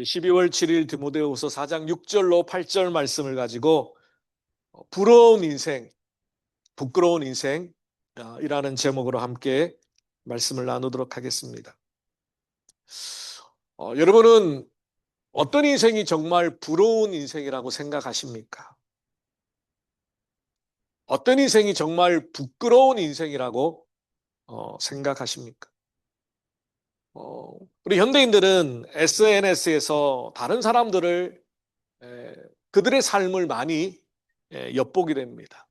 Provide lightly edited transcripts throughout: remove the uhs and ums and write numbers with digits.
12월 7일 디모데후서 4장 6절로 8절 말씀을 가지고 부러운 인생, 부끄러운 인생이라는 제목으로 함께 말씀을 나누도록 하겠습니다. 여러분은 어떤 인생이 정말 부러운 인생이라고 생각하십니까? 어떤 인생이 정말 부끄러운 인생이라고 생각하십니까? 우리 현대인들은 SNS에서 다른 사람들을 그들의 삶을 많이 엿보게 됩니다.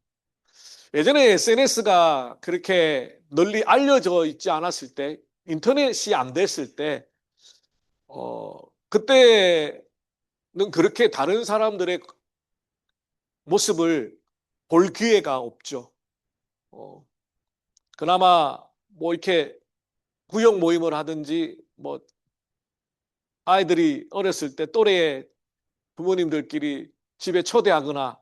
예전에 SNS가 그렇게 널리 알려져 있지 않았을 때, 인터넷이 안 됐을 때, 그때는 그렇게 다른 사람들의 모습을 볼 기회가 없죠. 어, 그나마 뭐 이렇게 구역 모임을 하든지, 뭐 아이들이 어렸을 때 또래의 부모님들끼리 집에 초대하거나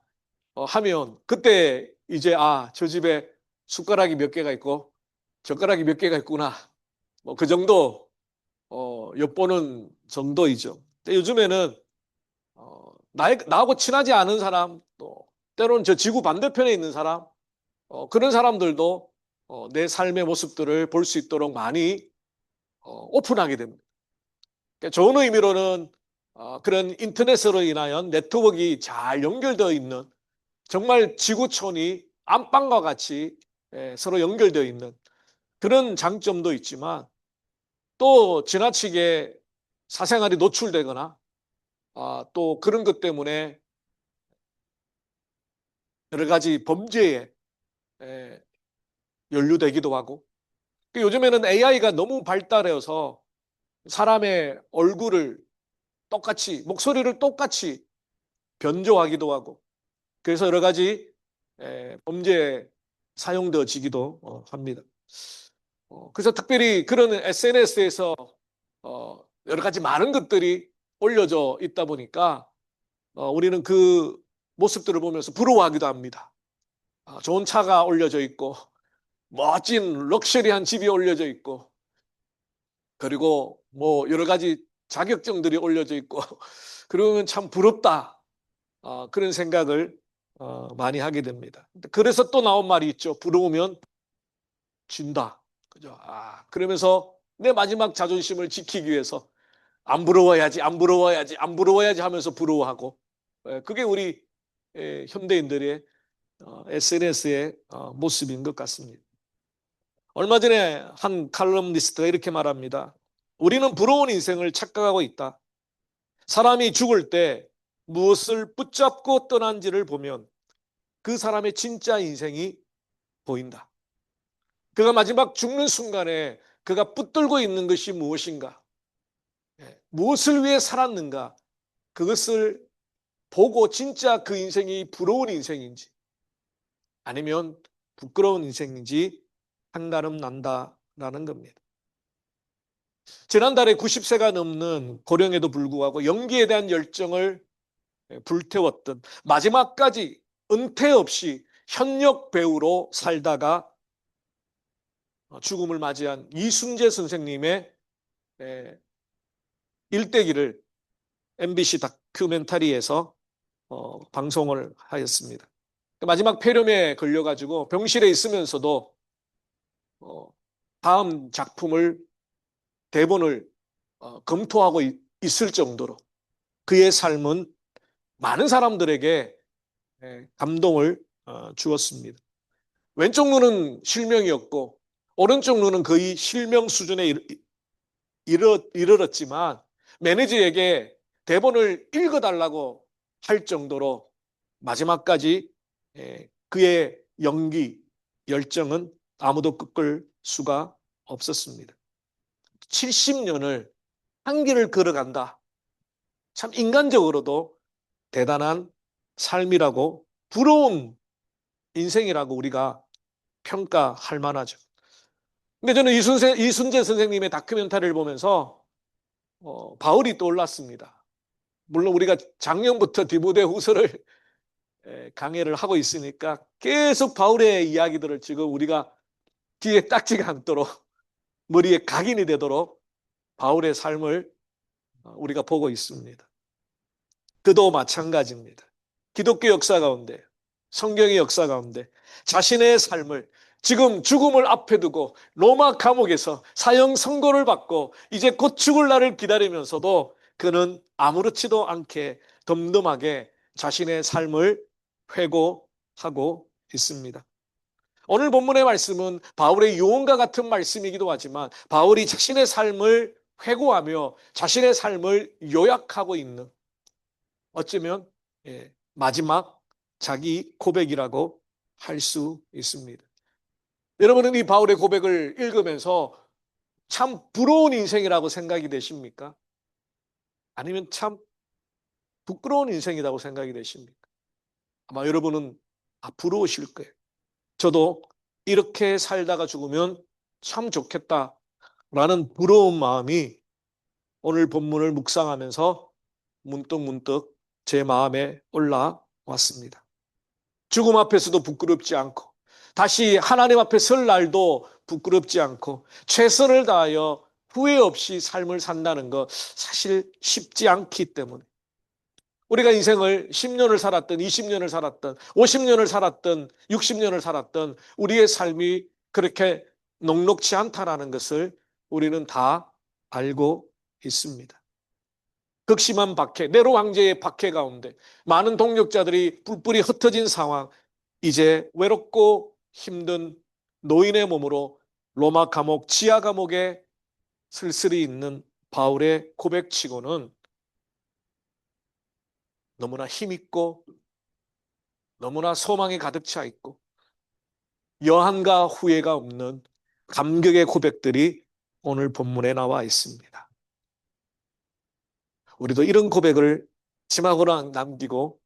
하면 그때 이제 저 집에 숟가락이 몇 개가 있고 젓가락이 몇 개가 있구나. 뭐 그 정도 엿보는 정도이죠. 근데 요즘에는 나하고 친하지 않은 사람, 또 때로는 저 지구 반대편에 있는 사람, 그런 사람들도 내 삶의 모습들을 볼 수 있도록 많이 오픈하게 됩니다. 그러니까 좋은 의미로는 그런 인터넷으로 인하여 네트워크가 잘 연결되어 있는, 정말 지구촌이 안방과 같이 서로 연결되어 있는 그런 장점도 있지만, 또 지나치게 사생활이 노출되거나 또 그런 것 때문에 여러 가지 범죄에 연루되기도 하고, 요즘에는 AI가 너무 발달해서 사람의 얼굴을 똑같이, 목소리를 똑같이 변조하기도 하고, 그래서 여러 가지 범죄에 사용되어지기도 합니다. 그래서 특별히 그런 SNS에서 여러 가지 많은 것들이 올려져 있다 보니까 우리는 그 모습들을 보면서 부러워하기도 합니다. 좋은 차가 올려져 있고, 멋진 럭셔리한 집이 올려져 있고, 그리고 뭐 여러 가지 자격증들이 올려져 있고, 그러면 참 부럽다. 그런 생각을 많이 하게 됩니다. 그래서 또 나온 말이 있죠. 부러우면 진다. 그죠? 그러면서 내 마지막 자존심을 지키기 위해서 안 부러워야지, 안 부러워야지, 안 부러워야지 하면서 부러워하고, 그게 우리 현대인들의 SNS의 모습인 것 같습니다. 얼마 전에 한 칼럼니스트가 이렇게 말합니다. 우리는 부러운 인생을 착각하고 있다. 사람이 죽을 때 무엇을 붙잡고 떠난지를 보면 그 사람의 진짜 인생이 보인다. 그가 마지막 죽는 순간에 그가 붙들고 있는 것이 무엇인가? 무엇을 위해 살았는가? 그것을 보고 진짜 그 인생이 부러운 인생인지 아니면 부끄러운 인생인지 판가름 난다라는 겁니다. 지난달에 90세가 넘는 고령에도 불구하고 연기에 대한 열정을 불태웠던, 마지막까지 은퇴 없이 현역 배우로 살다가 죽음을 맞이한 이순재 선생님의 일대기를 MBC 다큐멘터리에서 방송을 하였습니다. 마지막 폐렴에 걸려가지고 병실에 있으면서도 다음 작품을, 대본을 검토하고 있을 정도로 그의 삶은 많은 사람들에게 감동을 주었습니다. 왼쪽 눈은 실명이었고 오른쪽 눈은 거의 실명 수준에 이르렀지만 매니저에게 대본을 읽어달라고 할 정도로 마지막까지 그의 연기, 열정은 아무도 꺾을 수가 없었습니다. 70년을 한 길을 걸어간다. 참 인간적으로도 대단한 삶이라고, 부러운 인생이라고 우리가 평가할 만하죠. 근데 저는 이순재 선생님의 다큐멘터리를 보면서 바울이 떠올랐습니다. 물론 우리가 작년부터 디모데후서를 강해를 하고 있으니까 계속 바울의 이야기들을 지금 우리가 귀에 딱지가 않도록, 머리에 각인이 되도록 바울의 삶을 우리가 보고 있습니다. 그도 마찬가지입니다. 기독교 역사 가운데, 성경의 역사 가운데 자신의 삶을 지금 죽음을 앞에 두고 로마 감옥에서 사형 선고를 받고 이제 곧 죽을 날을 기다리면서도 그는 아무렇지도 않게 덤덤하게 자신의 삶을 회고하고 있습니다. 오늘 본문의 말씀은 바울의 유언과 같은 말씀이기도 하지만 바울이 자신의 삶을 회고하며 자신의 삶을 요약하고 있는 어쩌면 마지막 자기 고백이라고 할 수 있습니다. 여러분은 이 바울의 고백을 읽으면서 참 부러운 인생이라고 생각이 되십니까? 아니면 참 부끄러운 인생이라고 생각이 되십니까? 아마 여러분은 부러우실 거예요. 저도 이렇게 살다가 죽으면 참 좋겠다라는 부러운 마음이 오늘 본문을 묵상하면서 문득문득 제 마음에 올라왔습니다. 죽음 앞에서도 부끄럽지 않고 다시 하나님 앞에 설 날도 부끄럽지 않고 최선을 다하여 후회 없이 삶을 산다는 것 사실 쉽지 않기 때문에 우리가 인생을 10년을 살았든 20년을 살았든 50년을 살았든 60년을 살았든 우리의 삶이 그렇게 녹록지 않다라는 것을 우리는 다 알고 있습니다. 극심한 박해, 네로 황제의 박해 가운데 많은 동력자들이 뿔뿔이 흩어진 상황, 이제 외롭고 힘든 노인의 몸으로 로마 감옥, 지하 감옥에 쓸쓸히 있는 바울의 고백치고는 너무나 힘있고 너무나 소망이 가득 차 있고 여한과 후회가 없는 감격의 고백들이 오늘 본문에 나와 있습니다. 우리도 이런 고백을 지막으로 남기고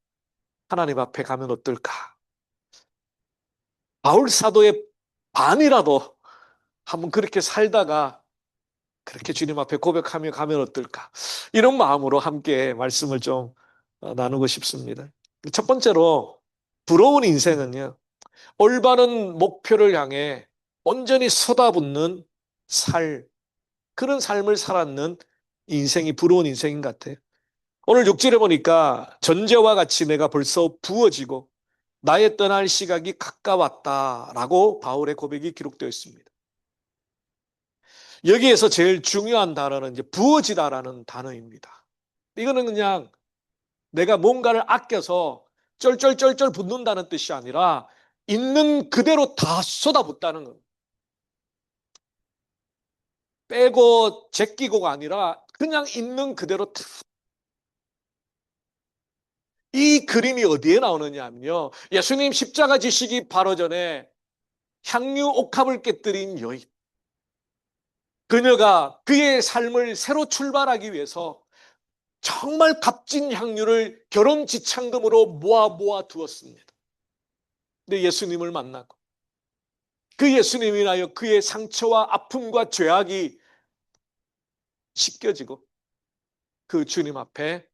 하나님 앞에 가면 어떨까? 바울 사도의 반이라도 한번 그렇게 살다가 그렇게 주님 앞에 고백하며 가면 어떨까? 이런 마음으로 함께 말씀을 좀 나누고 싶습니다. 첫 번째로 부러운 인생은요, 올바른 목표를 향해 온전히 쏟아붓는 그런 삶을 살았는 인생이 부러운 인생인 것 같아요. 오늘 6절에 보니까 전제와 같이 내가 벌써 부어지고 나의 떠날 시각이 가까웠다라고 바울의 고백이 기록되어 있습니다. 여기에서 제일 중요한 단어는 이제 부어지다라는 단어입니다. 이거는 그냥 내가 뭔가를 아껴서 쩔쩔쩔쩔 붓는다는 뜻이 아니라 있는 그대로 다 쏟아붓다는 겁니다. 빼고 제끼고가 아니라 그냥 있는 그대로 다. 이 그림이 어디에 나오느냐면요. 예수님 십자가 지시기 바로 전에 향유 옥합을 깨뜨린 여인. 그녀가 그의 삶을 새로 출발하기 위해서 정말 값진 향유를 결혼 지참금으로 모아 두었습니다. 근데 예수님을 만나고 그 예수님을 인하여 그의 상처와 아픔과 죄악이 씻겨지고 그 주님 앞에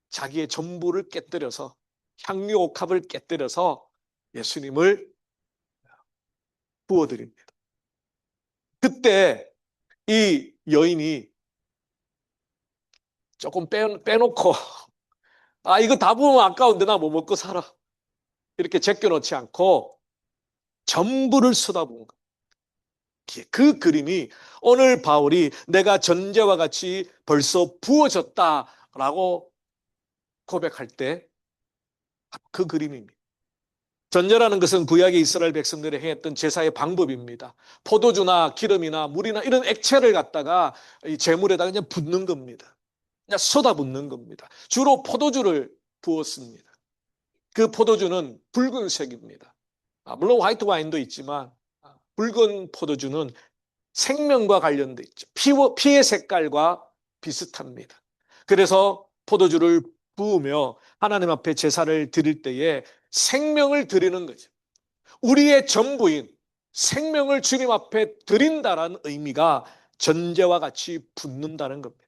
자기의 전부를 깨뜨려서 향유 옥합을 깨뜨려서 예수님을 부어드립니다. 그때 이 여인이 조금 빼놓고 이거 다 부으면 아까운데 나 뭐 먹고 살아. 이렇게 제껴놓지 않고 전부를 쏟아부은 것. 그 그림이 오늘 바울이 내가 전제와 같이 벌써 부어졌다라고 고백할 때 그 그림입니다. 전제라는 것은 구약의 이스라엘 백성들이 행했던 제사의 방법입니다. 포도주나 기름이나 물이나 이런 액체를 갖다가 이 제물에다가 그냥 붓는 겁니다. 그냥 쏟아붓는 겁니다. 주로 포도주를 부었습니다. 그 포도주는 붉은색입니다. 물론 화이트 와인도 있지만 붉은 포도주는 생명과 관련돼 있죠. 피의 색깔과 비슷합니다. 그래서 포도주를 부으며 하나님 앞에 제사를 드릴 때에 생명을 드리는 거죠. 우리의 전부인 생명을 주님 앞에 드린다라는 의미가 전제와 같이 붓는다는 겁니다.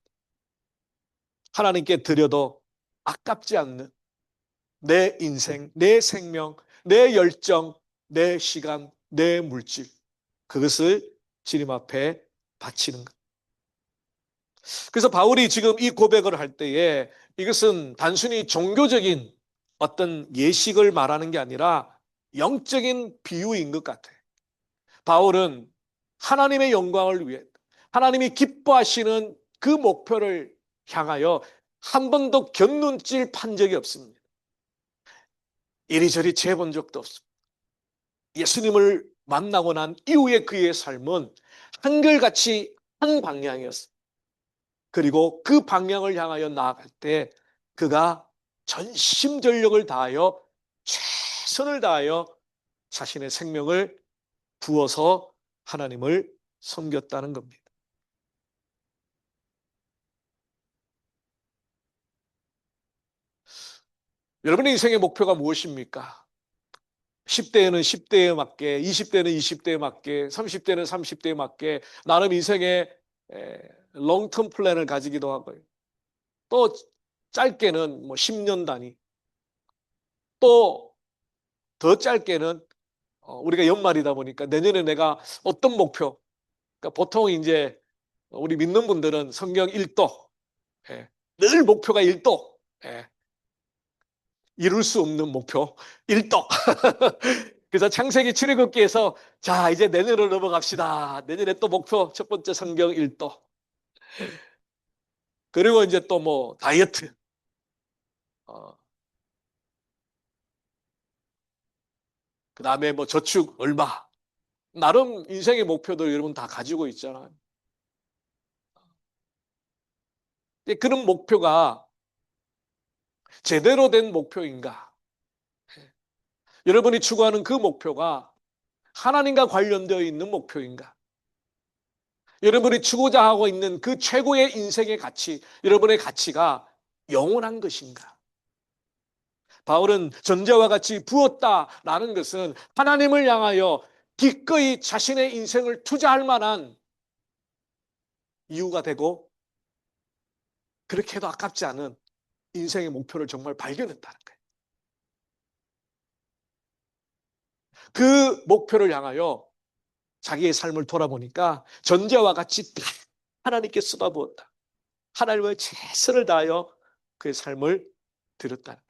하나님께 드려도 아깝지 않는 내 인생, 내 생명, 내 열정, 내 시간, 내 물질, 그것을 주님 앞에 바치는 것. 그래서 바울이 지금 이 고백을 할 때에 이것은 단순히 종교적인 어떤 예식을 말하는 게 아니라 영적인 비유인 것 같아요. 바울은 하나님의 영광을 위해 하나님이 기뻐하시는 그 목표를 향하여 한 번도 곁눈질 판 적이 없습니다. 이리저리 재본 적도 없습니다. 예수님을 만나고 난 이후에 그의 삶은 한결같이 한 방향이었습니다. 그리고 그 방향을 향하여 나아갈 때 그가 전심전력을 다하여 최선을 다하여 자신의 생명을 부어서 하나님을 섬겼다는 겁니다. 여러분의 인생의 목표가 무엇입니까? 10대에는 10대에 맞게, 20대는 20대에 맞게, 30대는 30대에 맞게 나름 인생의 롱텀 플랜을 가지기도 하고요. 또 짧게는 뭐 10년 단위, 또 더 짧게는 우리가 연말이다 보니까 내년에 내가 어떤 목표, 그러니까 보통 이제 우리 믿는 분들은 성경 1도, 늘 목표가 1도, 이룰 수 없는 목표 1도. 그래서 창세기 출애굽기에서 자 이제 내년으로 넘어갑시다. 내년에 또 목표 첫 번째 성경 1도. 그리고 이제 또 뭐 다이어트, 어, 그 다음에 뭐 저축 얼마. 나름 인생의 목표들 여러분 다 가지고 있잖아요. 그런 목표가 제대로 된 목표인가? 여러분이 추구하는 그 목표가 하나님과 관련되어 있는 목표인가? 여러분이 추구자 하고 있는 그 최고의 인생의 가치, 여러분의 가치가 영원한 것인가? 바울은 전제와 같이 부었다라는 것은 하나님을 향하여 기꺼이 자신의 인생을 투자할 만한 이유가 되고 그렇게 해도 아깝지 않은 인생의 목표를 정말 발견했다는 거예요. 그 목표를 향하여 자기의 삶을 돌아보니까 전제와 같이 다 하나님께 쏟아부었다. 하나님의 최선을 다하여 그의 삶을 드렸다.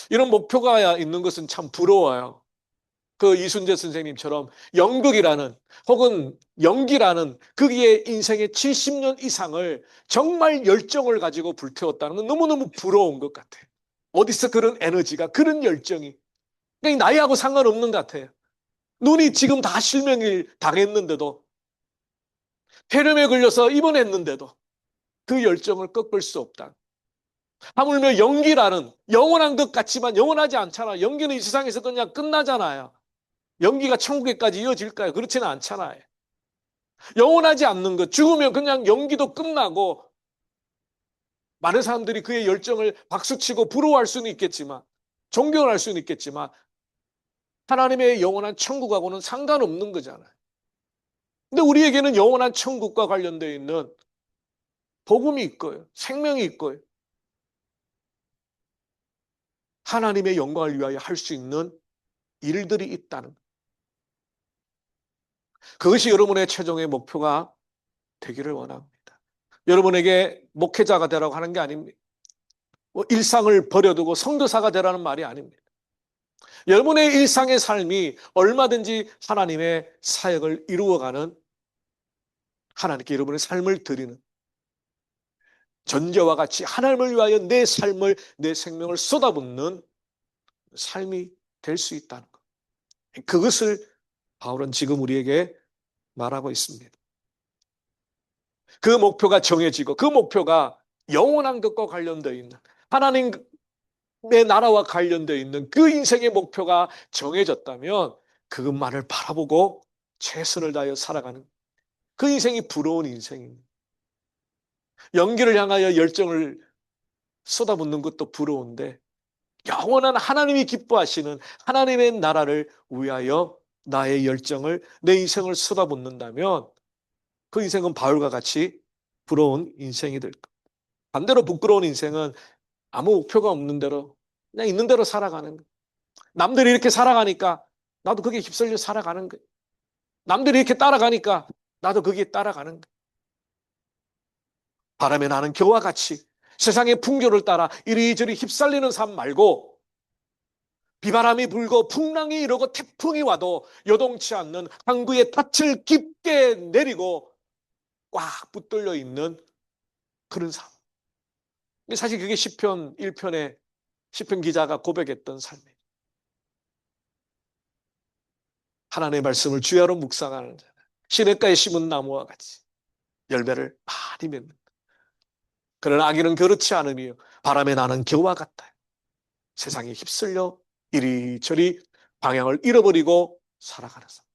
이런 목표가 있는 것은 참 부러워요. 그 이순재 선생님처럼 연극이라는 혹은 연기라는 거기에 인생의 70년 이상을 정말 열정을 가지고 불태웠다는 건 너무너무 부러운 것 같아요. 어디서 그런 에너지가, 그런 열정이. 그냥 나이하고 상관없는 것 같아요. 눈이 지금 다 실명을 당했는데도, 폐렴에 걸려서 입원했는데도 그 열정을 꺾을 수 없다. 하물며 연기라는 영원한 것 같지만 영원하지 않잖아. 연기는 이 세상에서 그냥 끝나잖아요. 연기가 천국에까지 이어질까요? 그렇지는 않잖아요. 영원하지 않는 것, 죽으면 그냥 연기도 끝나고 많은 사람들이 그의 열정을 박수치고 부러워할 수는 있겠지만 존경을 할 수는 있겠지만 하나님의 영원한 천국하고는 상관없는 거잖아요. 근데 우리에게는 영원한 천국과 관련되어 있는 복음이 있고요. 생명이 있고요. 하나님의 영광을 위하여 할 수 있는 일들이 있다는 것. 그것이 여러분의 최종의 목표가 되기를 원합니다. 여러분에게 목회자가 되라고 하는 게 아닙니다. 일상을 버려두고 선교사가 되라는 말이 아닙니다. 여러분의 일상의 삶이 얼마든지 하나님의 사역을 이루어가는, 하나님께 여러분의 삶을 드리는, 전제와 같이 하나님을 위하여 내 삶을, 내 생명을 쏟아붓는 삶이 될 수 있다는 것. 그것을 바울은 지금 우리에게 말하고 있습니다. 그 목표가 정해지고 그 목표가 영원한 것과 관련되어 있는, 하나님의 나라와 관련되어 있는 그 인생의 목표가 정해졌다면 그것만을 바라보고 최선을 다하여 살아가는 그 인생이 부러운 인생입니다. 연기를 향하여 열정을 쏟아붓는 것도 부러운데 영원한 하나님이 기뻐하시는 하나님의 나라를 위하여 나의 열정을, 내 인생을 쏟아붓는다면 그 인생은 바울과 같이 부러운 인생이 될 것. 반대로 부끄러운 인생은 아무 목표가 없는 대로 그냥 있는 대로 살아가는 거예요. 남들이 이렇게 살아가니까 나도 거기에 휩쓸려 살아가는 거예요. 남들이 이렇게 따라가니까 나도 거기에 따라가는 거예요. 바람에 나는 겨와 같이 세상의 풍조를 따라 이리저리 휩쓸리는 삶 말고, 비바람이 불고 풍랑이 이르고 태풍이 와도 요동치 않는 항구의 닻을 깊게 내리고 꽉 붙들려 있는 그런 삶. 사실 그게 시편 1편에 시편 기자가 고백했던 삶이에요. 하나님의 말씀을 주야로 묵상하는 자, 시냇가에 심은 나무와 같이 열매를 많이 맺는, 그러나 악인은 그렇지 않으며 바람에 나는 겨와 같다. 세상에 휩쓸려 이리저리 방향을 잃어버리고 살아가는 삶.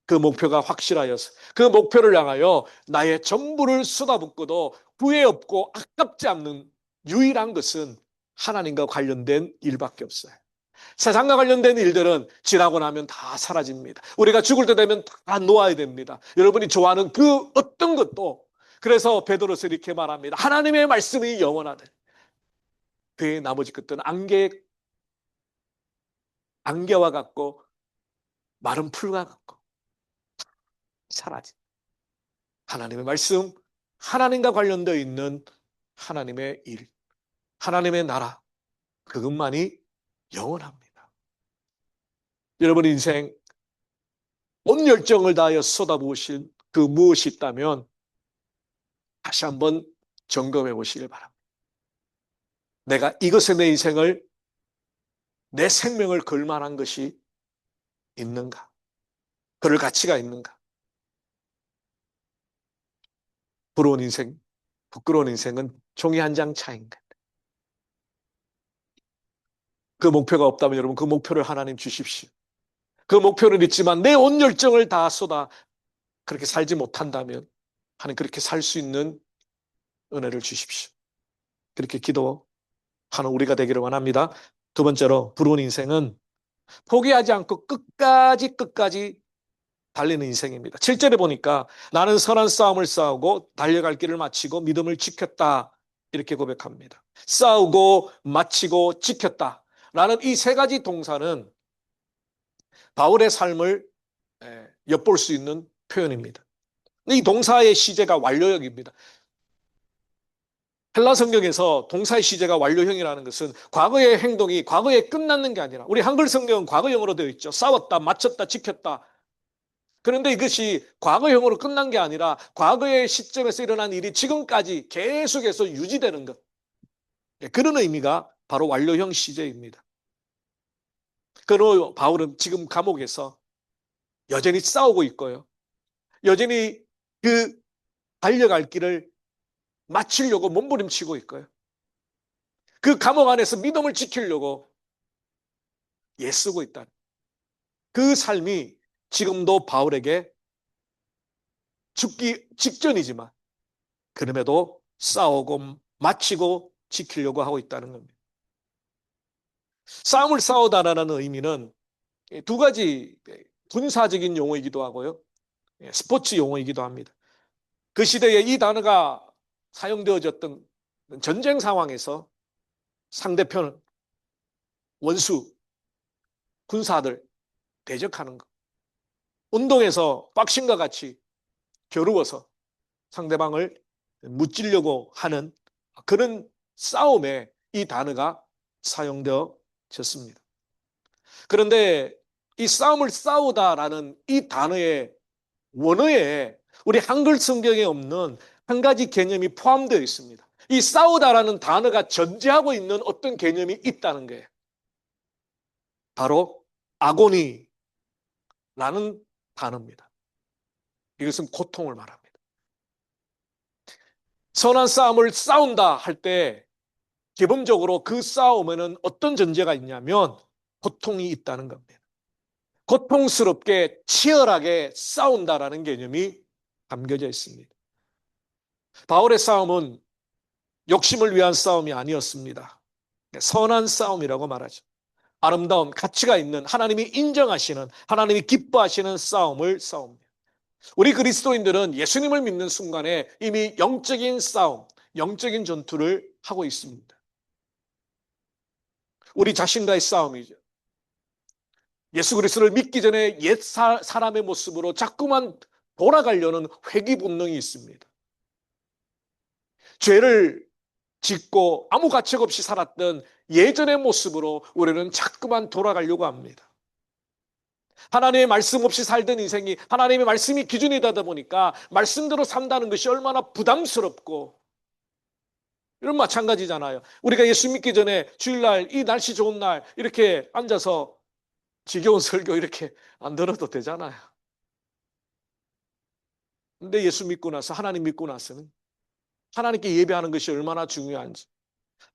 그 목표가 확실하여서 그 목표를 향하여 나의 전부를 쏟아붓고도 후회 없고 아깝지 않는 유일한 것은 하나님과 관련된 일밖에 없어요. 세상과 관련된 일들은 지나고 나면 다 사라집니다. 우리가 죽을 때 되면 다 놓아야 됩니다. 여러분이 좋아하는 그 어떤 것도. 그래서 베드로서 이렇게 말합니다. 하나님의 말씀이 영원하다. 그의 나머지 것들은 안개와 같고 마른 풀과 같고 사라집. 하나님의 말씀, 하나님과 관련되어 있는 하나님의 일, 하나님의 나라, 그것만이 영원합니다. 여러분 인생 온 열정을 다하여 쏟아부으신 그 무엇이 있다면 다시 한번 점검해 보시길 바랍니다. 내가 이것에 내 인생을, 내 생명을 걸 만한 것이 있는가? 그럴 가치가 있는가? 부러운 인생, 부끄러운 인생은 종이 한 장 차이인 것. 그 목표가 없다면 여러분 그 목표를 하나님 주십시오. 그 목표는 있지만 내 온 열정을 다 쏟아 그렇게 살지 못한다면 하나님 그렇게 살 수 있는 은혜를 주십시오. 그렇게 기도하는 우리가 되기를 원합니다. 두 번째로, 부러운 인생은 포기하지 않고 끝까지 달리는 인생입니다. 7절에 보니까 나는 선한 싸움을 싸우고 달려갈 길을 마치고 믿음을 지켰다. 이렇게 고백합니다. 싸우고 마치고 지켰다. 라는 이 세 가지 동사는 바울의 삶을 엿볼 수 있는 표현입니다. 이 동사의 시제가 완료형입니다. 헬라 성경에서 동사의 시제가 완료형이라는 것은 과거의 행동이 과거에 끝났는 게 아니라, 우리 한글 성경은 과거형으로 되어 있죠. 싸웠다, 마쳤다, 지켰다. 그런데 이것이 과거형으로 끝난 게 아니라 과거의 시점에서 일어난 일이 지금까지 계속해서 유지되는 것. 그런 의미가 바로 완료형 시제입니다. 그러나 바울은 지금 감옥에서 여전히 싸우고 있고요. 여전히 그 달려갈 길을 마치려고 몸부림치고 있고요. 그 감옥 안에서 믿음을 지키려고 애쓰고 있다. 그 삶이 지금도 바울에게 죽기 직전이지만 그럼에도 싸우고 마치고 지키려고 하고 있다는 겁니다. 싸움을 싸우다라는 의미는 두 가지 군사적인 용어이기도 하고요. 스포츠 용어이기도 합니다. 그 시대에 이 단어가 사용되어졌던 전쟁 상황에서 상대편, 원수, 군사들 대적하는 것. 운동에서 박싱과 같이 겨루어서 상대방을 무찌려고 하는 그런 싸움에 이 단어가 사용되어졌습니다. 그런데 이 싸움을 싸우다라는 이 단어의 원어에 우리 한글 성경에 없는 한 가지 개념이 포함되어 있습니다. 이 싸우다라는 단어가 전제하고 있는 어떤 개념이 있다는 거예요. 바로 아고니라는 단어입니다. 이것은 고통을 말합니다. 선한 싸움을 싸운다 할 때 기본적으로 그 싸움에는 어떤 전제가 있냐면 고통이 있다는 겁니다. 고통스럽게 치열하게 싸운다라는 개념이 담겨져 있습니다. 바울의 싸움은 욕심을 위한 싸움이 아니었습니다. 선한 싸움이라고 말하죠. 아름다운 가치가 있는, 하나님이 인정하시는, 하나님이 기뻐하시는 싸움을 싸웁니다. 우리 그리스도인들은 예수님을 믿는 순간에 이미 영적인 싸움, 영적인 전투를 하고 있습니다. 우리 자신과의 싸움이죠. 예수 그리스도를 믿기 전에 옛 사람의 모습으로 자꾸만 돌아가려는 회귀 본능이 있습니다. 죄를 짓고 아무 가책 없이 살았던 예전의 모습으로 우리는 자꾸만 돌아가려고 합니다. 하나님의 말씀 없이 살던 인생이 하나님의 말씀이 기준이 되다 보니까 말씀대로 산다는 것이 얼마나 부담스럽고, 이런 마찬가지잖아요. 우리가 예수 믿기 전에 주일날 이 날씨 좋은 날 이렇게 앉아서 지겨운 설교 이렇게 안 들어도 되잖아요. 근데 예수 믿고 나서, 하나님 믿고 나서는 하나님께 예배하는 것이 얼마나 중요한지,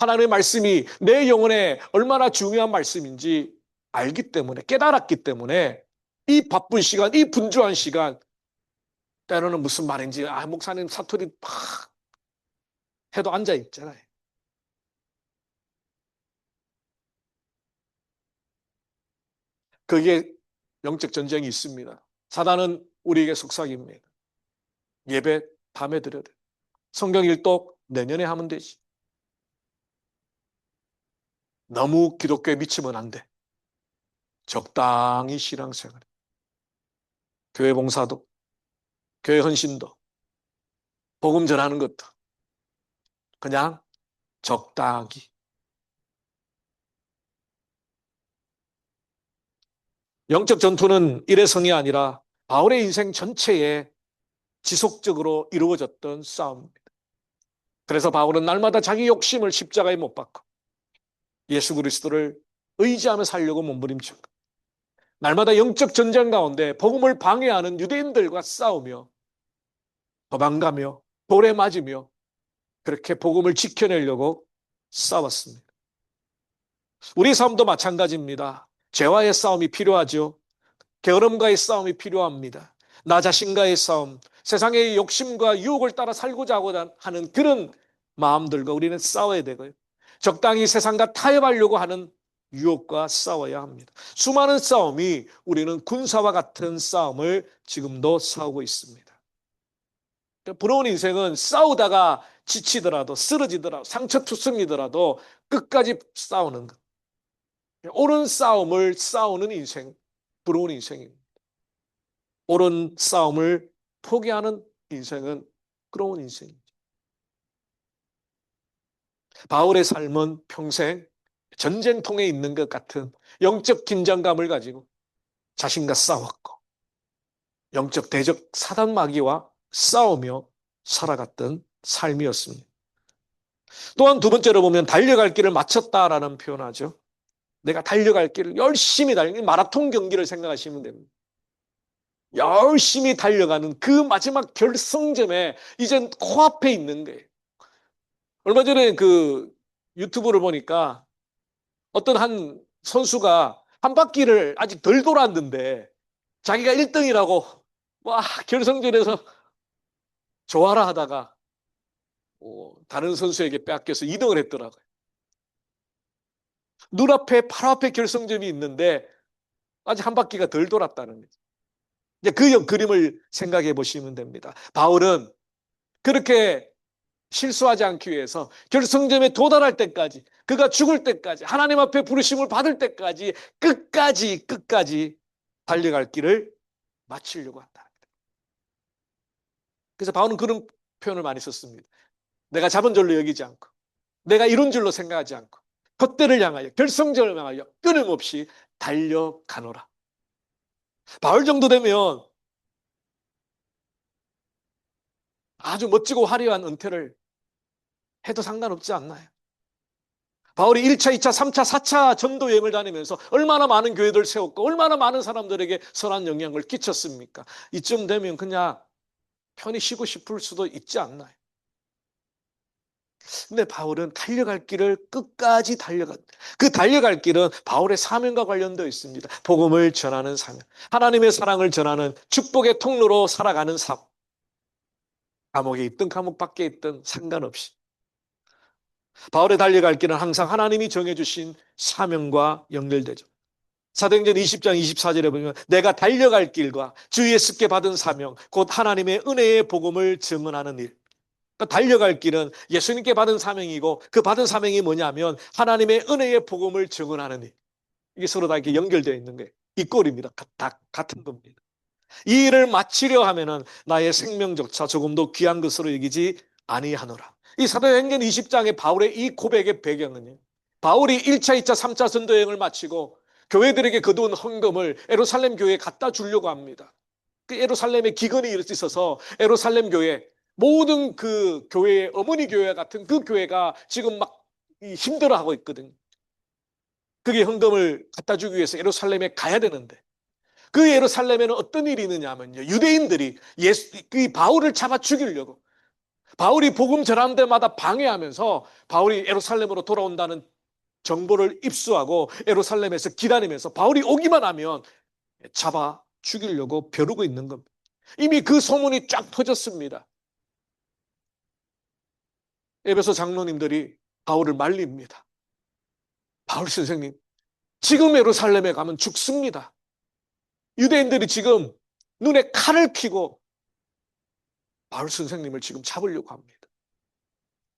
하나님의 말씀이 내 영혼에 얼마나 중요한 말씀인지 알기 때문에, 깨달았기 때문에 이 바쁜 시간, 이 분주한 시간, 때로는 무슨 말인지 목사님 사투리 팍 해도 앉아 있잖아요. 거기에 영적 전쟁이 있습니다. 사단은 우리에게 속삭입니다. 예배 밤에 드려야 돼. 성경 일독 내년에 하면 되지. 너무 기독교에 미치면 안 돼. 적당히 신앙생활, 교회 봉사도, 교회 헌신도, 복음 전하는 것도 그냥 적당히. 영적 전투는 일회성이 아니라 바울의 인생 전체에 지속적으로 이루어졌던 싸움입니다. 그래서 바울은 날마다 자기 욕심을 십자가에 못 박고 예수 그리스도를 의지하며 살려고 몸부림쳤고, 날마다 영적 전쟁 가운데 복음을 방해하는 유대인들과 싸우며 도망가며 돌에 맞으며 그렇게 복음을 지켜내려고 싸웠습니다. 우리 삶도 마찬가지입니다. 죄와의 싸움이 필요하죠. 게으름과의 싸움이 필요합니다. 나 자신과의 싸움, 세상의 욕심과 유혹을 따라 살고자 하는 그런 마음들과 우리는 싸워야 되고요. 적당히 세상과 타협하려고 하는 유혹과 싸워야 합니다. 수많은 싸움이, 우리는 군사와 같은 싸움을 지금도 싸우고 있습니다. 부러운 인생은 싸우다가 지치더라도, 쓰러지더라도, 상처투성이더라도 끝까지 싸우는 것. 옳은 싸움을 싸우는 인생, 부러운 인생입니다. 옳은 싸움을 포기하는 인생은 부러운 인생입니다. 바울의 삶은 평생 전쟁통에 있는 것 같은 영적 긴장감을 가지고 자신과 싸웠고, 영적 대적 사단 마귀와 싸우며 살아갔던 삶이었습니다. 또한 두 번째로 보면 달려갈 길을 마쳤다라는 표현하죠. 내가 달려갈 길을 열심히 마라톤 경기를 생각하시면 됩니다. 열심히 달려가는 그 마지막 결승점에 이젠 코앞에 있는 거예요. 얼마 전에 그 유튜브를 보니까 어떤 한 선수가 한 바퀴를 아직 덜 돌았는데 자기가 1등이라고 와 결승전에서 좋아라 하다가 다른 선수에게 빼앗겨서 2등을 했더라고요. 눈앞에 바로 앞에 결승점이 있는데 아직 한 바퀴가 덜 돌았다는 거죠. 이제 그 그림을 생각해 보시면 됩니다. 바울은 그렇게 실수하지 않기 위해서 결승점에 도달할 때까지, 그가 죽을 때까지, 하나님 앞에 부르심을 받을 때까지 끝까지 달려갈 길을 마치려고 한다. 그래서 바울은 그런 표현을 많이 썼습니다. 내가 잡은 줄로 여기지 않고, 내가 이룬 줄로 생각하지 않고, 헛되를 향하여, 결승점을 향하여 끊임없이 달려가노라. 바울 정도 되면 아주 멋지고 화려한 은퇴를 해도 상관없지 않나요? 바울이 1차, 2차, 3차, 4차 전도 여행을 다니면서 얼마나 많은 교회들 세웠고 얼마나 많은 사람들에게 선한 영향을 끼쳤습니까? 이쯤 되면 그냥 편히 쉬고 싶을 수도 있지 않나요? 근데 바울은 달려갈 길을 끝까지 그 달려갈 길은 바울의 사명과 관련되어 있습니다. 복음을 전하는 사명, 하나님의 사랑을 전하는 축복의 통로로 살아가는 삶. 감옥에 있든 감옥 밖에 있든 상관없이 바울의 달려갈 길은 항상 하나님이 정해주신 사명과 연결되죠. 사도행전 20장 24절에 보면 내가 달려갈 길과 주 예수께 받은 사명 곧 하나님의 은혜의 복음을 증언하는 일. 그러니까 달려갈 길은 예수님께 받은 사명이고 그 받은 사명이 뭐냐면 하나님의 은혜의 복음을 증언하는 일. 이게 서로 다 이렇게 연결되어 있는 거예요. 이 꼴입니다. 다 같은 겁니다. 이 일을 마치려 하면은 나의 생명조차 조금도 귀한 것으로 여기지 아니하노라. 이 사도행전 20장의 바울의 이 고백의 배경은요, 바울이 1차, 2차, 3차 선도 여행을 마치고 교회들에게 거둔 헌금을 예루살렘 교회에 갖다 주려고 합니다. 그 예루살렘에 기근이 있어서 예루살렘 교회, 모든 그 교회의 어머니 교회 같은 그 교회가 지금 막 힘들어하고 있거든요. 그게 헌금을 갖다 주기 위해서 예루살렘에 가야 되는데, 그 예루살렘에는 어떤 일이 있느냐 하면요, 유대인들이 그 바울을 잡아 죽이려고, 바울이 복음 전하는 데마다 방해하면서 바울이 예루살렘으로 돌아온다는 정보를 입수하고 예루살렘에서 기다리면서 바울이 오기만 하면 잡아 죽이려고 벼르고 있는 겁니다. 이미 그 소문이 쫙 퍼졌습니다. 에베소 장로님들이 바울을 말립니다. 바울 선생님, 지금 예루살렘에 가면 죽습니다. 유대인들이 지금 눈에 칼을 켜고 바울 선생님을 지금 잡으려고 합니다.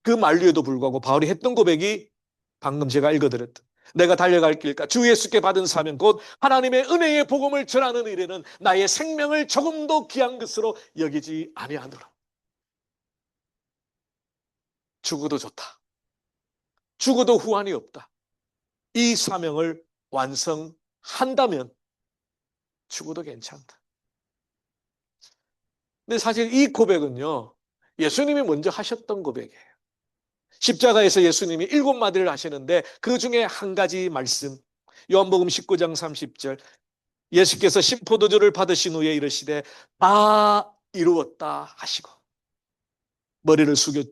그 만류에도 불구하고 바울이 했던 고백이 방금 제가 읽어드렸던, 내가 달려갈 길과 주 예수께 받은 사명 곧 하나님의 은혜의 복음을 전하는 일에는 나의 생명을 조금도 귀한 것으로 여기지 아니하노라. 죽어도 좋다. 죽어도 후환이 없다. 이 사명을 완성한다면 죽어도 괜찮다. 근데 사실 이 고백은요, 예수님이 먼저 하셨던 고백이에요. 십자가에서 예수님이 7마디를 하시는데 그 중에 한 가지 말씀, 요한복음 19장 30절, 예수께서 신포도주를 받으신 후에 이르시되 다 이루었다 하시고 머리를 숙여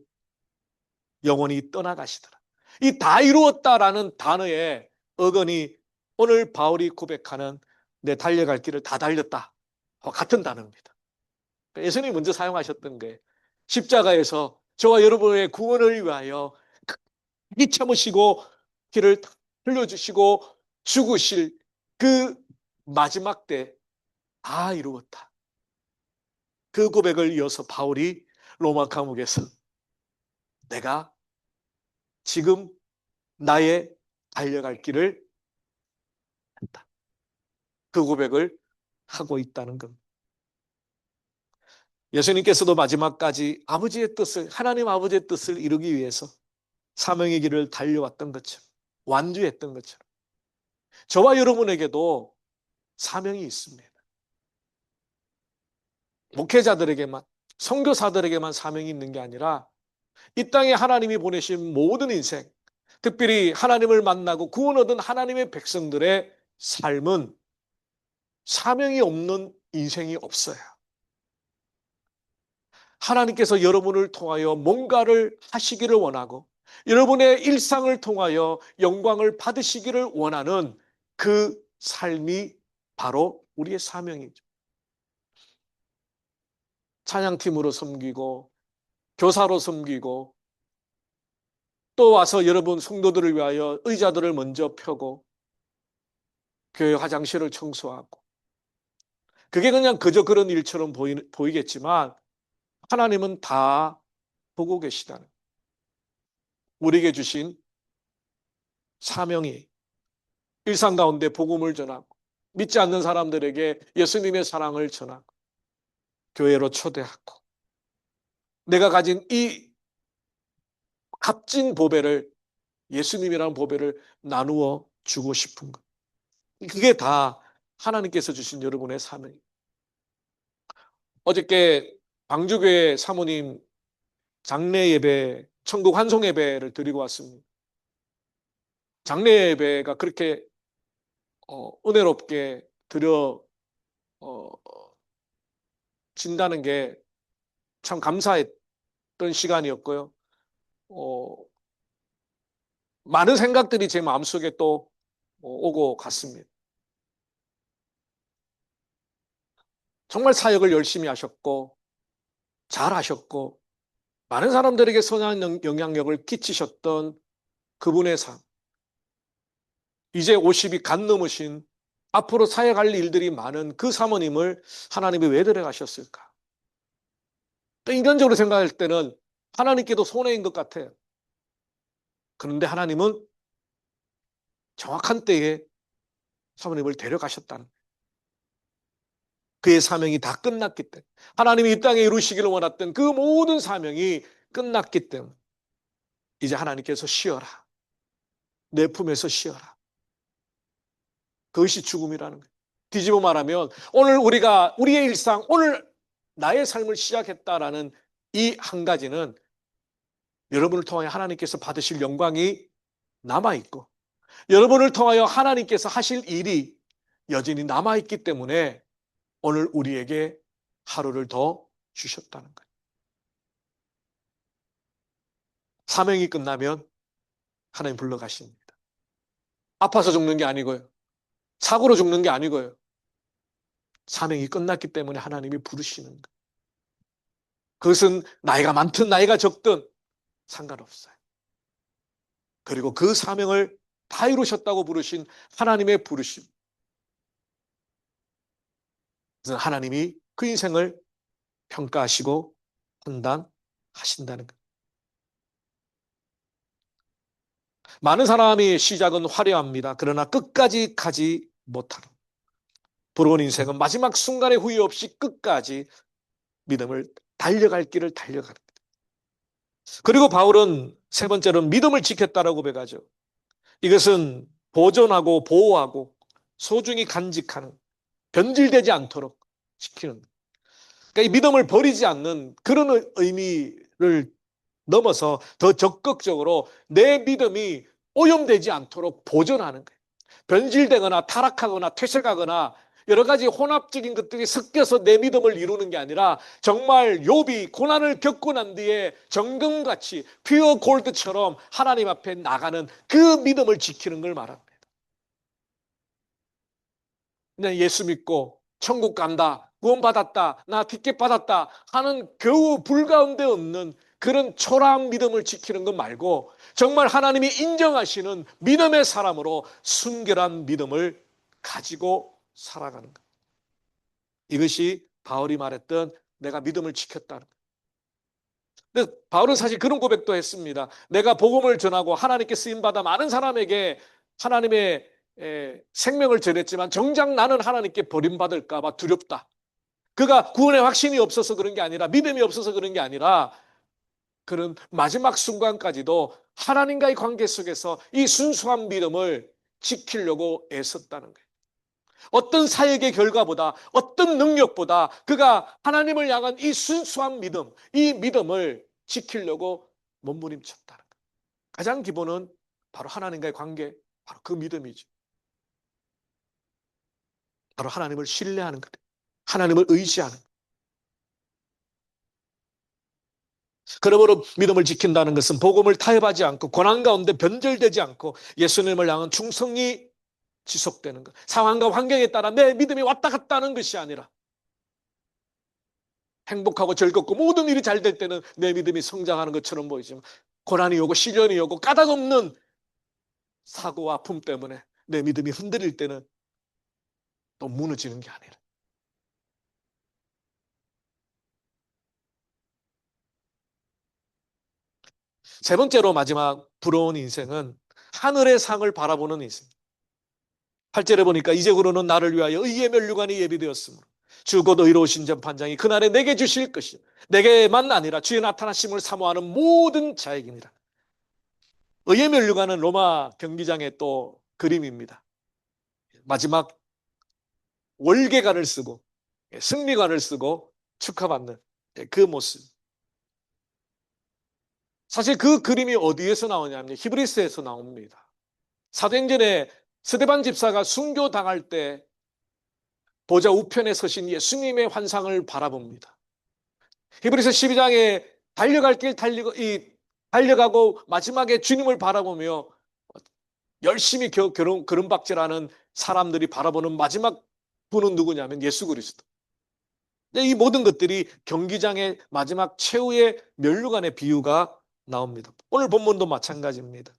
영원히 떠나가시더라. 이 다 이루었다라는 단어의 어근이 오늘 바울이 고백하는 내 달려갈 길을 다 달렸다 같은 단어입니다. 예수님이 먼저 사용하셨던 거예요. 십자가에서 저와 여러분의 구원을 위하여 이 참으시고 길을 흘려주시고 죽으실 그 마지막 때 다 이루었다. 그 고백을 이어서 바울이 로마 감옥에서 내가 지금 나의 달려갈 길을 한다. 그 고백을 하고 있다는 겁니다. 예수님께서도 마지막까지 아버지의 뜻을, 하나님 아버지의 뜻을 이루기 위해서 사명의 길을 달려왔던 것처럼, 완주했던 것처럼 저와 여러분에게도 사명이 있습니다. 목회자들에게만, 선교사들에게만 사명이 있는 게 아니라 이 땅에 하나님이 보내신 모든 인생, 특별히 하나님을 만나고 구원 얻은 하나님의 백성들의 삶은 사명이 없는 인생이 없어요. 하나님께서 여러분을 통하여 뭔가를 하시기를 원하고 여러분의 일상을 통하여 영광을 받으시기를 원하는 그 삶이 바로 우리의 사명이죠. 찬양팀으로 섬기고 교사로 섬기고 또 와서 여러분 성도들을 위하여 의자들을 먼저 펴고 교회 화장실을 청소하고, 그게 그냥 그저 그런 일처럼 보이겠지만 하나님은 다 보고 계시다는, 우리에게 주신 사명이 일상 가운데 복음을 전하고 믿지 않는 사람들에게 예수님의 사랑을 전하고 교회로 초대하고 내가 가진 이 값진 보배를, 예수님이라는 보배를 나누어 주고 싶은 것, 그게 다 하나님께서 주신 여러분의 사명입니다. 어저께 광주교회 사모님 장례 예배, 천국 환송 예배를 드리고 왔습니다. 장례 예배가 그렇게 은혜롭게 드려진다는 게 참 감사했던 시간이었고요. 많은 생각들이 제 마음속에 또 오고 갔습니다. 정말 사역을 열심히 하셨고 잘하셨고 많은 사람들에게 선한 영향력을 끼치셨던 그분의 삶, 이제 50이 간 넘으신 앞으로 사역할 일들이 많은 그 사모님을 하나님이 왜 데려가셨을까? 또 인간적으로 생각할 때는 하나님께도 손해인 것 같아요. 그런데 하나님은 정확한 때에 사모님을 데려가셨다는 거예요. 그의 사명이 다 끝났기 때문에, 하나님이 이 땅에 이루시기를 원했던 그 모든 사명이 끝났기 때문에 이제 하나님께서 쉬어라. 내 품에서 쉬어라. 그것이 죽음이라는 거예요. 뒤집어 말하면 오늘 우리가 우리의 일상, 오늘 나의 삶을 시작했다라는 이 한 가지는 여러분을 통하여 하나님께서 받으실 영광이 남아있고 여러분을 통하여 하나님께서 하실 일이 여전히 남아있기 때문에 오늘 우리에게 하루를 더 주셨다는 거예요. 사명이 끝나면 하나님 불러가십니다. 아파서 죽는 게 아니고요. 사고로 죽는 게 아니고요. 사명이 끝났기 때문에 하나님이 부르시는 거예요. 그것은 나이가 많든 나이가 적든 상관없어요. 그리고 그 사명을 다 이루셨다고 부르신 하나님의 부르심. 그래서 하나님이 그 인생을 평가하시고 판단하신다는 거예요. 많은 사람이 시작은 화려합니다. 그러나 끝까지 가지 못하는 부러운 인생은 마지막 순간에 후회 없이 끝까지 믿음을 달려갈 길을 달려가는 거예요. 그리고 바울은 세 번째로 믿음을 지켰다라고 고백하죠. 이것은 보존하고 보호하고 소중히 간직하는, 변질되지 않도록 지키는, 그러니까 이 믿음을 버리지 않는 그런 의미를 넘어서 더 적극적으로 내 믿음이 오염되지 않도록 보존하는 거예요. 변질되거나 타락하거나 퇴색하거나 여러 가지 혼합적인 것들이 섞여서 내 믿음을 이루는 게 아니라 정말 욥이 고난을 겪고 난 뒤에 정금같이 퓨어 골드처럼 하나님 앞에 나가는 그 믿음을 지키는 걸 말합니다. 그냥 예수 믿고 천국 간다, 구원받았다, 나 티켓 받았다 하는 겨우 불가운데 없는 그런 초라한 믿음을 지키는 것 말고 정말 하나님이 인정하시는 믿음의 사람으로 순결한 믿음을 가지고 살아가는 것. 이것이 바울이 말했던 내가 믿음을 지켰다는 것. 근데 바울은 사실 그런 고백도 했습니다. 내가 복음을 전하고 하나님께 쓰임받아 많은 사람에게 하나님의 생명을 전했지만 정작 나는 하나님께 버림받을까 봐 두렵다. 그가 구원의 확신이 없어서 그런 게 아니라 믿음이 없어서 그런 게 아니라 그런 마지막 순간까지도 하나님과의 관계 속에서 이 순수한 믿음을 지키려고 애썼다는 거예요. 어떤 사역의 결과보다 어떤 능력보다 그가 하나님을 향한 이 순수한 믿음, 이 믿음을 지키려고 몸부림쳤다는 거예요. 가장 기본은 바로 하나님과의 관계, 바로 그 믿음이죠. 바로 하나님을 신뢰하는 거예요. 하나님을 의지하는 거예요. 그러므로 믿음을 지킨다는 것은 복음을 타협하지 않고 고난 가운데 변절되지 않고 예수님을 향한 충성이 지속되는 것. 상황과 환경에 따라 내 믿음이 왔다 갔다 하는 것이 아니라 행복하고 즐겁고 모든 일이 잘 될 때는 내 믿음이 성장하는 것처럼 보이지만 고난이 오고 시련이 오고 까닭없는 사고와 아픔 때문에 내 믿음이 흔들릴 때는 또 무너지는 게 아니라 세 번째로 마지막 부러운 인생은 하늘의 상을 바라보는 인생. 8절에 보니까 이제부로는 나를 위하여 의의 면류관이 예비되었으므로 주 곧 의로우신 재판장이 그날에 내게 주실 것이요 내게만 아니라 주의 나타나심을 사모하는 모든 자에게니라. 의의 면류관은 로마 경기장의 또 그림입니다. 마지막 월계관을 쓰고 승리관을 쓰고 축하받는 그 모습. 사실 그 그림이 어디에서 나오냐면 히브리스에서 나옵니다. 사도행전에 스데반 집사가 순교당할 때 보좌 우편에 서신 예수님의 환상을 바라봅니다. 히브리서 12장에 달려갈 길 달려가고 마지막에 주님을 바라보며 열심히 걸음박질하는 사람들이 바라보는 마지막 분은 누구냐면 예수 그리스도. 이 모든 것들이 경기장의 마지막 최후의 면류관의 비유가 나옵니다. 오늘 본문도 마찬가지입니다.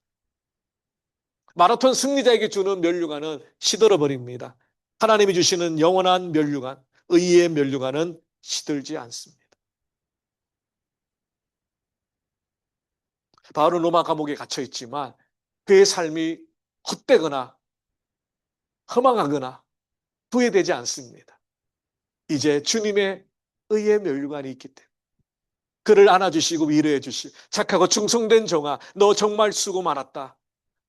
마라톤 승리자에게 주는 면류관은 시들어버립니다. 하나님이 주시는 영원한 면류관, 의의 면류관은 시들지 않습니다. 바울은 로마 감옥에 갇혀 있지만 그의 삶이 헛되거나 허망하거나 후회되지 않습니다. 이제 주님의 의의 면류관이 있기 때문에 그를 안아주시고 위로해 주실 착하고 충성된 종아 너 정말 수고 많았다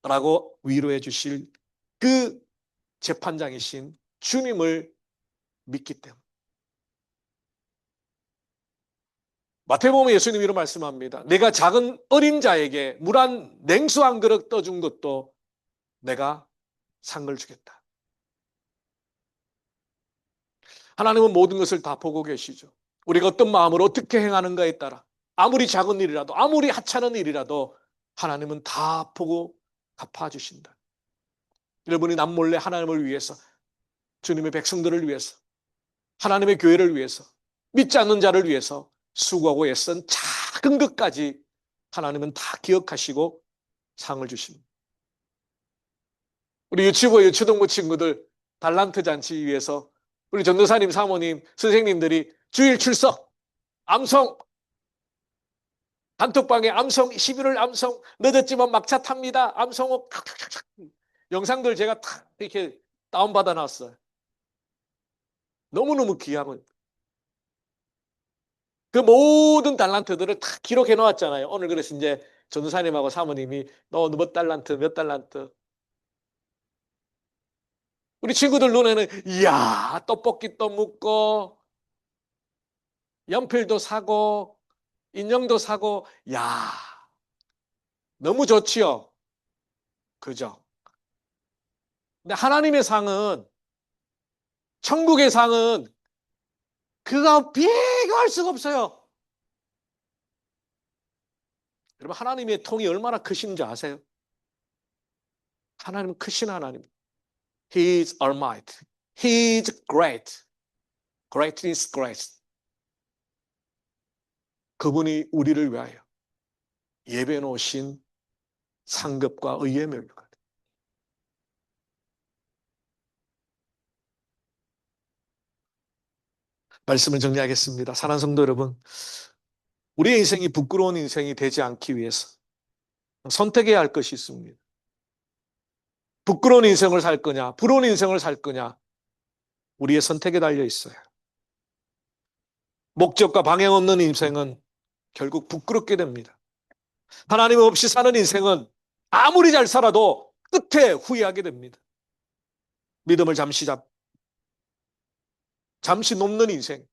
라고 위로해 주실 그 재판장이신 주님을 믿기 때문에. 마태복음에 예수님이 이런 말씀합니다. 내가 작은 어린 자에게 물 한 냉수 한 그릇 떠준 것도 내가 상을 주겠다. 하나님은 모든 것을 다 보고 계시죠. 우리가 어떤 마음으로 어떻게 행하는가에 따라 아무리 작은 일이라도 아무리 하찮은 일이라도 하나님은 다 보고 갚아주신다. 여러분이 남몰래 하나님을 위해서 주님의 백성들을 위해서 하나님의 교회를 위해서 믿지 않는 자를 위해서 수고하고 애쓴 작은 것까지 하나님은 다 기억하시고 상을 주십니다. 우리 유치부 유초등부 친구들 달란트 잔치 위해서 우리 전도사님 사모님 선생님들이 주일 출석 암송 단톡방에 암송 11월 암송 늦었지만 막차 탑니다 암송호 영상들 제가 다 이렇게 다운받아 놨어요. 너무너무 귀하고 그 모든 달란트들을 다 기록해 놓았잖아요. 오늘 그래서 이제 전도사님하고 사모님이 너 몇 달란트 몇 달란트 우리 친구들 눈에는 이야 떡볶이도 묻고 연필도 사고 인형도 사고 야 너무 좋지요. 그죠? 근데 하나님의 상은 천국의 상은 그가 비교할 수가 없어요. 여러분 하나님의 통이 얼마나 크신지 아세요? 하나님은 크신 하나님. He is almighty. He is great. Greatness great. 그분이 우리를 위하여 예배해 놓으신 상급과 의의 멸류관. 말씀을 정리하겠습니다. 사랑하는 성도 여러분, 우리의 인생이 부끄러운 인생이 되지 않기 위해서 선택해야 할 것이 있습니다. 부끄러운 인생을 살 거냐, 부러운 인생을 살 거냐, 우리의 선택에 달려 있어요. 목적과 방향 없는 인생은 결국 부끄럽게 됩니다. 하나님 없이 사는 인생은 아무리 잘 살아도 끝에 후회하게 됩니다. 믿음을 잠시 놓는 인생,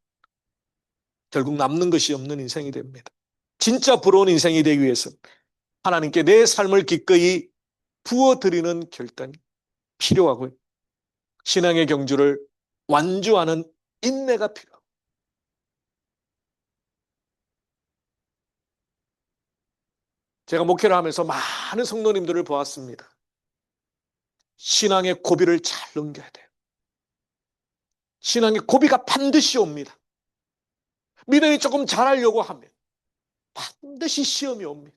결국 남는 것이 없는 인생이 됩니다. 진짜 부러운 인생이 되기 위해서 하나님께 내 삶을 기꺼이 부어드리는 결단이 필요하고요. 신앙의 경주를 완주하는 인내가 필요합니다. 제가 목회를 하면서 많은 성도님들을 보았습니다. 신앙의 고비를 잘 넘겨야 돼요. 신앙의 고비가 반드시 옵니다. 믿음이 조금 잘하려고 하면 반드시 시험이 옵니다.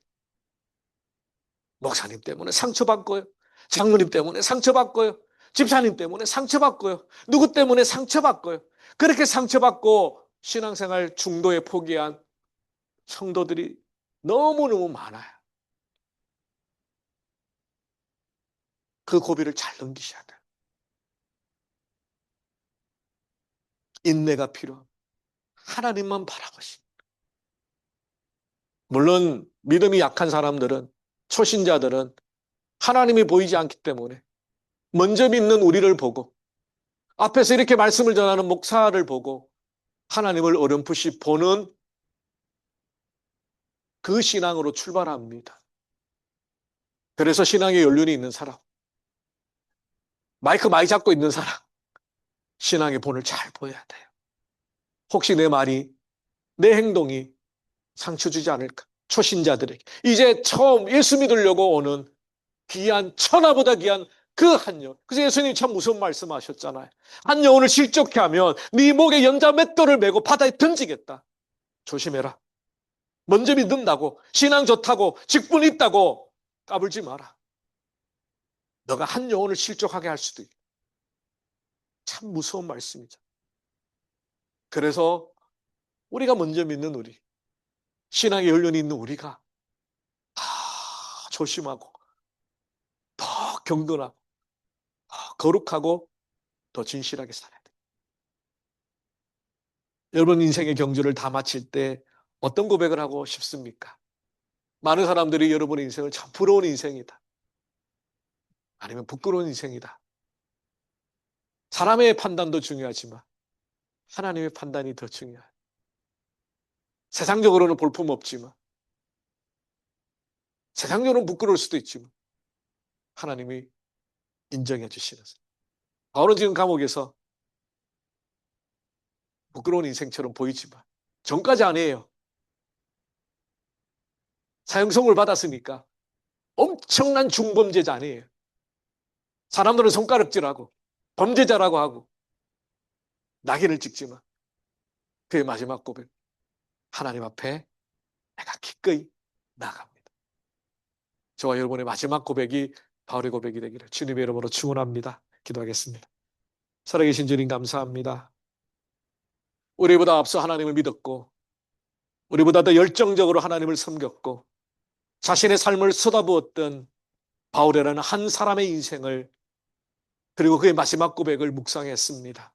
목사님 때문에 상처받고요. 장로님 때문에 상처받고요. 집사님 때문에 상처받고요. 누구 때문에 상처받고요. 그렇게 상처받고 신앙생활 중도에 포기한 성도들이 너무너무 많아요. 그 고비를 잘 넘기셔야 돼요. 인내가 필요합니다. 하나님만 바라보시. 물론 믿음이 약한 사람들은 초신자들은 하나님이 보이지 않기 때문에 먼저 믿는 우리를 보고 앞에서 이렇게 말씀을 전하는 목사를 보고 하나님을 어렴풋이 보는 그 신앙으로 출발합니다. 그래서 신앙의 연륜이 있는 사람, 마이크 많이 잡고 있는 사람, 신앙의 본을 잘 보여야 돼요. 혹시 내 말이, 내 행동이 상처 주지 않을까? 초신자들에게. 이제 처음 예수 믿으려고 오는 귀한, 천하보다 귀한 그 한 영. 그래서 예수님이 참 무서운 말씀하셨잖아요. 한 영혼을 실족해 하면 네 목에 연자 맷돌을 메고 바다에 던지겠다. 조심해라. 먼저 믿는다고, 신앙 좋다고, 직분 있다고 까불지 마라. 너가 한 영혼을 실족하게 할 수도 있다. 참 무서운 말씀이죠. 그래서 우리가 먼저 믿는 우리, 신앙의 연륜이 있는 우리가 더 조심하고 더 경건하고 더 거룩하고 더 진실하게 살아야 돼요. 여러분 인생의 경주를 다 마칠 때 어떤 고백을 하고 싶습니까? 많은 사람들이 여러분의 인생을 참 부러운 인생이다, 아니면 부끄러운 인생이다. 사람의 판단도 중요하지만 하나님의 판단이 더 중요해요. 세상적으로는 볼품없지만, 세상적으로는 부끄러울 수도 있지만 하나님이 인정해 주시는. 바울은 지금 감옥에서 부끄러운 인생처럼 보이지만 전까지 아니에요. 사형선고를 받았으니까 엄청난 중범죄자 아니에요. 사람들은 손가락질하고 범죄자라고 하고 낙인을 찍지만 그의 마지막 고백, 하나님 앞에 내가 기꺼이 나갑니다. 저와 여러분의 마지막 고백이 바울의 고백이 되기를 주님의 이름으로 축원합니다. 기도하겠습니다. 살아계신 주님 감사합니다. 우리보다 앞서 하나님을 믿었고 우리보다 더 열정적으로 하나님을 섬겼고 자신의 삶을 쏟아부었던 바울이라는 한 사람의 인생을, 그리고 그의 마지막 고백을 묵상했습니다.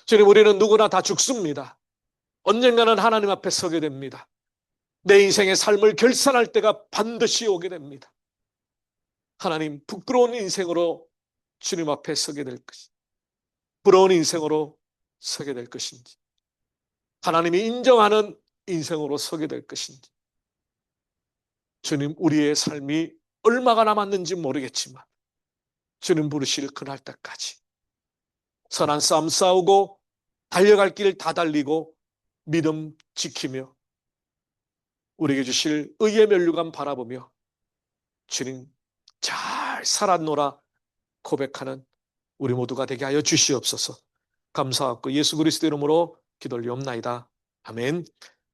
주님, 우리는 누구나 다 죽습니다. 언젠가는 하나님 앞에 서게 됩니다. 내 인생의 삶을 결산할 때가 반드시 오게 됩니다. 하나님, 부끄러운 인생으로 주님 앞에 서게 될 것인지, 부러운 인생으로 서게 될 것인지, 하나님이 인정하는 인생으로 서게 될 것인지, 주님, 우리의 삶이 얼마가 남았는지 모르겠지만 주님 부르실 그날 때까지 선한 싸움 싸우고 달려갈 길 다 달리고 믿음 지키며 우리에게 주실 의의 면류관 바라보며 주님 잘 살았노라 고백하는 우리 모두가 되게 하여 주시옵소서. 감사하고 예수 그리스도 이름으로 기도 올리옵나이다. 아멘.